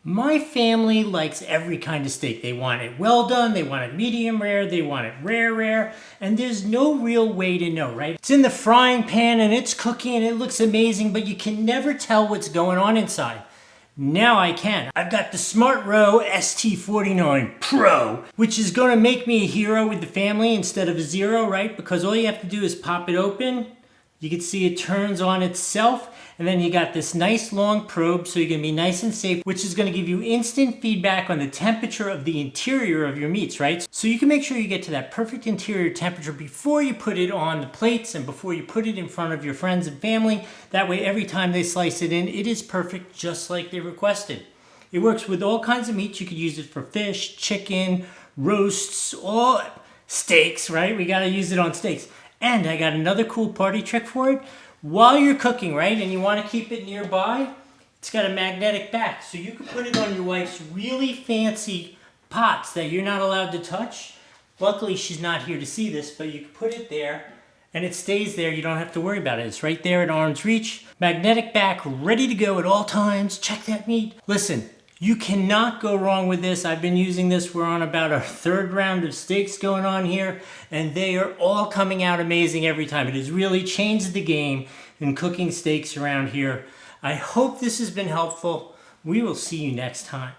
My family likes every kind of steak. They want it well done, they want it medium rare, they want it rare, and there's no real way to know, right? It's in the frying pan and it's cooking and it looks amazing, but you can never tell what's going on inside. Now I can. I've got the SMARTRO ST49 Pro, which is going to make me a hero with the family instead of a zero, right? Because all you have to do is pop it open. You can see it turns on itself, and then you got this nice long probe so you can be nice and safe, which is going to give you instant feedback on the temperature of the interior of your meats, right? So you can make sure you get to that perfect interior temperature before you put it on the plates and before you put it in front of your friends and family. That way, every time they slice it in, it is perfect just like they requested. It works with all kinds of meats. You could use it for fish, chicken, roasts, or steaks, right? We got to use it on steaks. And I got another cool party trick for it. While you're cooking, right, and you want to keep it nearby, it's got a magnetic back. So you can put it on your wife's really fancy pots that you're not allowed to touch. Luckily, she's not here to see this, but you can put it there and it stays there. You don't have to worry about it. It's right there at arm's reach. Magnetic back, ready to go at all times. Check that meat. Listen, you cannot go wrong with this. I've been using this. We're on about our third round of steaks going on here, and they are all coming out amazing every time. It has really changed the game in cooking steaks around here. I hope this has been helpful. We will see you next time.